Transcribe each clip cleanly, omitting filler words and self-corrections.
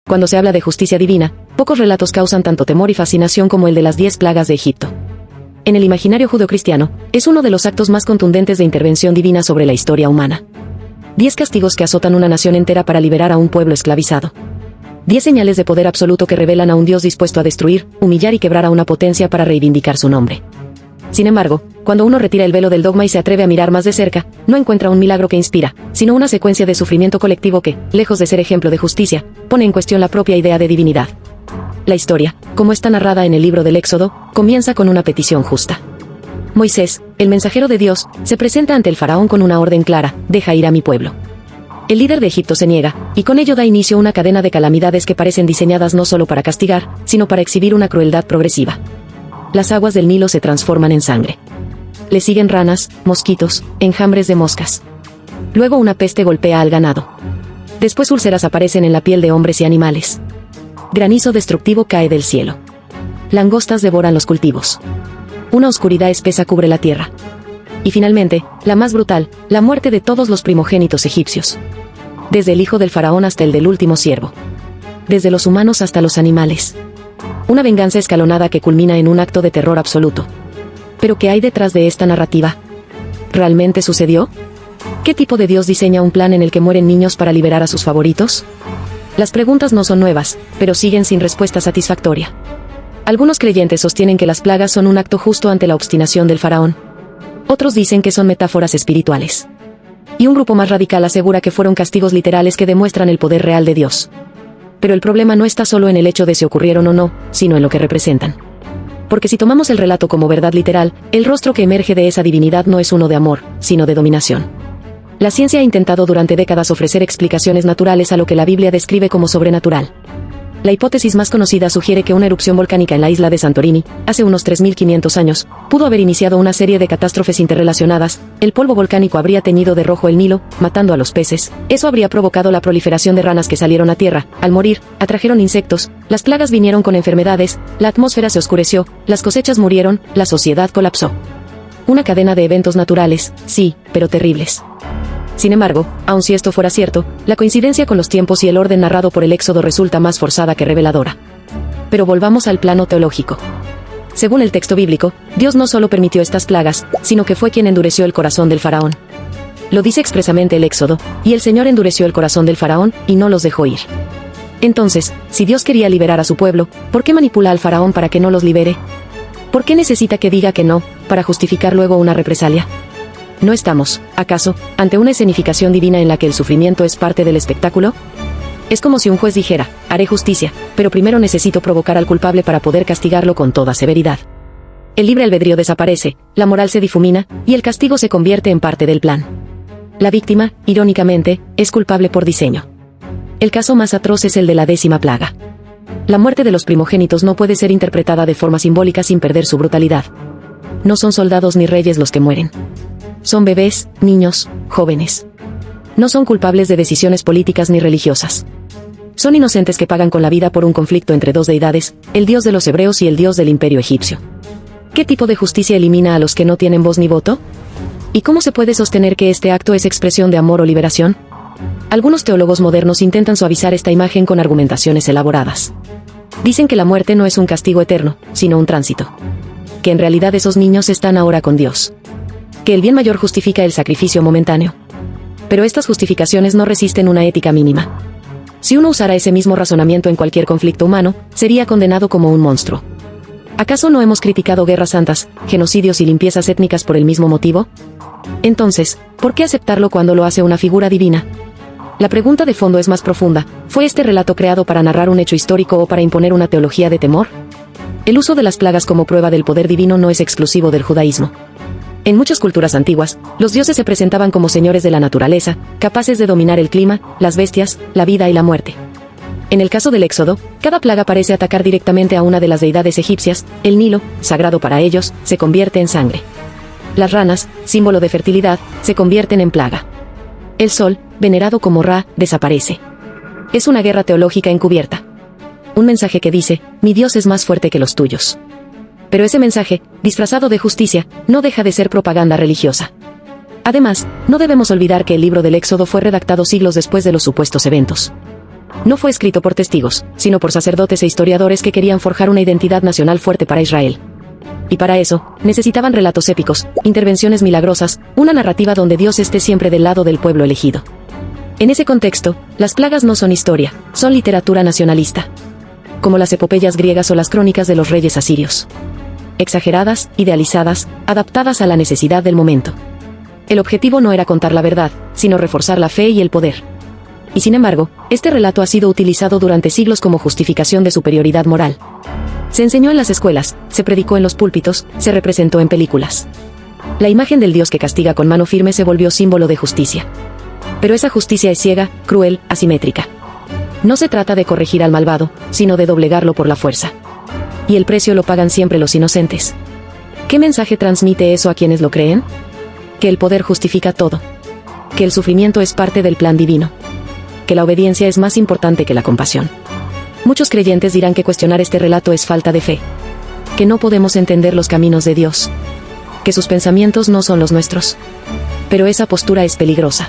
Cuando se habla de justicia divina, pocos relatos causan tanto temor y fascinación como el de las 10 plagas de Egipto. En el imaginario judeocristiano, es uno de los actos más contundentes de intervención divina sobre la historia humana. 10 castigos que azotan una nación entera para liberar a un pueblo esclavizado. 10 señales de poder absoluto que revelan a un Dios dispuesto a destruir, humillar y quebrar a una potencia para reivindicar su nombre. Sin embargo, cuando uno retira el velo del dogma y se atreve a mirar más de cerca, no encuentra un milagro que inspira, sino una secuencia de sufrimiento colectivo que, lejos de ser ejemplo de justicia, pone en cuestión la propia idea de divinidad. La historia, como está narrada en el libro del Éxodo, comienza con una petición justa. Moisés, el mensajero de Dios, se presenta ante el faraón con una orden clara: deja ir a mi pueblo. El líder de Egipto se niega, y con ello da inicio a una cadena de calamidades que parecen diseñadas no solo para castigar, sino para exhibir una crueldad progresiva. Las aguas del Nilo se transforman en sangre. Le siguen ranas, mosquitos, enjambres de moscas. Luego una peste golpea al ganado. Después úlceras aparecen en la piel de hombres y animales. Granizo destructivo cae del cielo. Langostas devoran los cultivos. Una oscuridad espesa cubre la tierra. Y finalmente, la más brutal, la muerte de todos los primogénitos egipcios. Desde el hijo del faraón hasta el del último siervo. Desde los humanos hasta los animales. Una venganza escalonada que culmina en un acto de terror absoluto. ¿Pero qué hay detrás de esta narrativa? ¿Realmente sucedió? ¿Qué tipo de Dios diseña un plan en el que mueren niños para liberar a sus favoritos? Las preguntas no son nuevas, pero siguen sin respuesta satisfactoria. Algunos creyentes sostienen que las plagas son un acto justo ante la obstinación del faraón. Otros dicen que son metáforas espirituales. Y un grupo más radical asegura que fueron castigos literales que demuestran el poder real de Dios. Pero el problema no está solo en el hecho de si ocurrieron o no, sino en lo que representan. Porque si tomamos el relato como verdad literal, el rostro que emerge de esa divinidad no es uno de amor, sino de dominación. La ciencia ha intentado durante décadas ofrecer explicaciones naturales a lo que la Biblia describe como sobrenatural. La hipótesis más conocida sugiere que una erupción volcánica en la isla de Santorini, hace unos 3.500 años, pudo haber iniciado una serie de catástrofes interrelacionadas. El polvo volcánico habría teñido de rojo el Nilo, matando a los peces. Eso habría provocado la proliferación de ranas que salieron a tierra. Al morir, atrajeron insectos, las plagas vinieron con enfermedades, la atmósfera se oscureció, las cosechas murieron, la sociedad colapsó. Una cadena de eventos naturales, sí, pero terribles. Sin embargo, aun si esto fuera cierto, la coincidencia con los tiempos y el orden narrado por el Éxodo resulta más forzada que reveladora. Pero volvamos al plano teológico. Según el texto bíblico, Dios no solo permitió estas plagas, sino que fue quien endureció el corazón del faraón. Lo dice expresamente el Éxodo: y el Señor endureció el corazón del faraón, y no los dejó ir. Entonces, si Dios quería liberar a su pueblo, ¿por qué manipula al faraón para que no los libere? ¿Por qué necesita que diga que no, para justificar luego una represalia? ¿No estamos, acaso, ante una escenificación divina en la que el sufrimiento es parte del espectáculo? Es como si un juez dijera: haré justicia, pero primero necesito provocar al culpable para poder castigarlo con toda severidad. El libre albedrío desaparece, la moral se difumina, y el castigo se convierte en parte del plan. La víctima, irónicamente, es culpable por diseño. El caso más atroz es el de la 10ª plaga. La muerte de los primogénitos no puede ser interpretada de forma simbólica sin perder su brutalidad. No son soldados ni reyes los que mueren. Son bebés, niños, jóvenes. No son culpables de decisiones políticas ni religiosas. Son inocentes que pagan con la vida por un conflicto entre dos deidades, el Dios de los hebreos y el Dios del imperio egipcio. ¿Qué tipo de justicia elimina a los que no tienen voz ni voto? ¿Y cómo se puede sostener que este acto es expresión de amor o liberación? Algunos teólogos modernos intentan suavizar esta imagen con argumentaciones elaboradas. Dicen que la muerte no es un castigo eterno, sino un tránsito. Que en realidad esos niños están ahora con Dios. Que el bien mayor justifica el sacrificio momentáneo. Pero estas justificaciones no resisten una ética mínima. Si uno usara ese mismo razonamiento en cualquier conflicto humano, sería condenado como un monstruo. ¿Acaso no hemos criticado guerras santas, genocidios y limpiezas étnicas por el mismo motivo? Entonces, ¿por qué aceptarlo cuando lo hace una figura divina? La pregunta de fondo es más profunda: ¿fue este relato creado para narrar un hecho histórico o para imponer una teología de temor? El uso de las plagas como prueba del poder divino no es exclusivo del judaísmo. En muchas culturas antiguas, los dioses se presentaban como señores de la naturaleza, capaces de dominar el clima, las bestias, la vida y la muerte. En el caso del Éxodo, cada plaga parece atacar directamente a una de las deidades egipcias. El Nilo, sagrado para ellos, se convierte en sangre. Las ranas, símbolo de fertilidad, se convierten en plaga. El sol, venerado como Ra, desaparece. Es una guerra teológica encubierta. Un mensaje que dice: mi Dios es más fuerte que los tuyos. Pero ese mensaje, disfrazado de justicia, no deja de ser propaganda religiosa. Además, no debemos olvidar que el libro del Éxodo fue redactado siglos después de los supuestos eventos. no fue escrito por testigos, sino por sacerdotes e historiadores que querían forjar una identidad nacional fuerte para Israel. Y para eso, necesitaban relatos épicos, intervenciones milagrosas, una narrativa donde Dios esté siempre del lado del pueblo elegido. En ese contexto, las plagas no son historia, son literatura nacionalista. Como las epopeyas griegas o las crónicas de los reyes asirios. Exageradas, idealizadas, adaptadas a la necesidad del momento. El objetivo no era contar la verdad, sino reforzar la fe y el poder. Y sin embargo, este relato ha sido utilizado durante siglos como justificación de superioridad moral. Se enseñó en las escuelas, se predicó en los púlpitos, se representó en películas. La imagen del Dios que castiga con mano firme se volvió símbolo de justicia. Pero esa justicia es ciega, cruel, asimétrica. No se trata de corregir al malvado, sino de doblegarlo por la fuerza. Y el precio lo pagan siempre los inocentes. ¿Qué mensaje transmite eso a quienes lo creen? Que el poder justifica todo. Que el sufrimiento es parte del plan divino. Que la obediencia es más importante que la compasión. Muchos creyentes dirán que cuestionar este relato es falta de fe. Que no podemos entender los caminos de Dios. Que sus pensamientos no son los nuestros. Pero esa postura es peligrosa.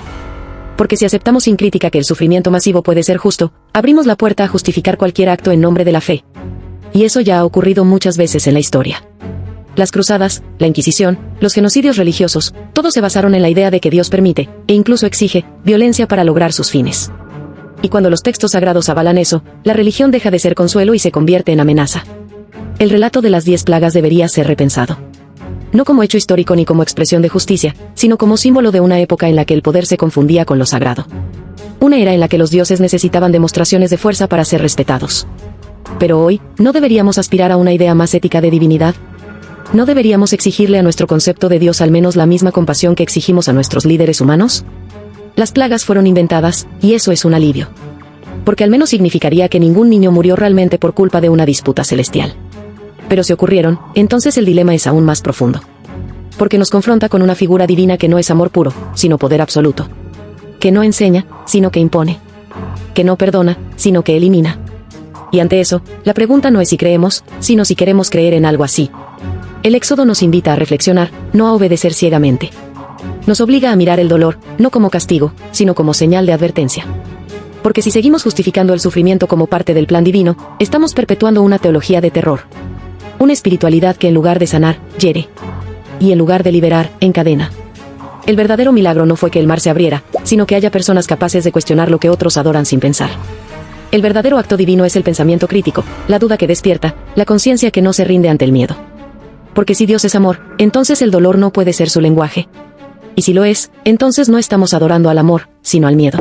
Porque si aceptamos sin crítica que el sufrimiento masivo puede ser justo, abrimos la puerta a justificar cualquier acto en nombre de la fe. Y eso ya ha ocurrido muchas veces en la historia. Las cruzadas, la Inquisición, los genocidios religiosos, todos se basaron en la idea de que Dios permite, e incluso exige, violencia para lograr sus fines. Y cuando los textos sagrados avalan eso, la religión deja de ser consuelo y se convierte en amenaza. El relato de las 10 plagas debería ser repensado. No como hecho histórico ni como expresión de justicia, sino como símbolo de una época en la que el poder se confundía con lo sagrado. Una era en la que los dioses necesitaban demostraciones de fuerza para ser respetados. Pero hoy, ¿no deberíamos aspirar a una idea más ética de divinidad? ¿No deberíamos exigirle a nuestro concepto de Dios al menos la misma compasión que exigimos a nuestros líderes humanos? Las plagas fueron inventadas, y eso es un alivio. Porque al menos significaría que ningún niño murió realmente por culpa de una disputa celestial. Pero si ocurrieron, entonces el dilema es aún más profundo. Porque nos confronta con una figura divina que no es amor puro, sino poder absoluto. Que no enseña, sino que impone. Que no perdona, sino que elimina. Y ante eso, la pregunta no es si creemos, sino si queremos creer en algo así. El Éxodo nos invita a reflexionar, no a obedecer ciegamente. Nos obliga a mirar el dolor, no como castigo, sino como señal de advertencia. Porque si seguimos justificando el sufrimiento como parte del plan divino, estamos perpetuando una teología de terror. Una espiritualidad que en lugar de sanar, hiere. Y en lugar de liberar, encadena. El verdadero milagro no fue que el mar se abriera, sino que haya personas capaces de cuestionar lo que otros adoran sin pensar. El verdadero acto divino es el pensamiento crítico, la duda que despierta, la conciencia que no se rinde ante el miedo. Porque si Dios es amor, entonces el dolor no puede ser su lenguaje. Y si lo es, entonces no estamos adorando al amor, sino al miedo.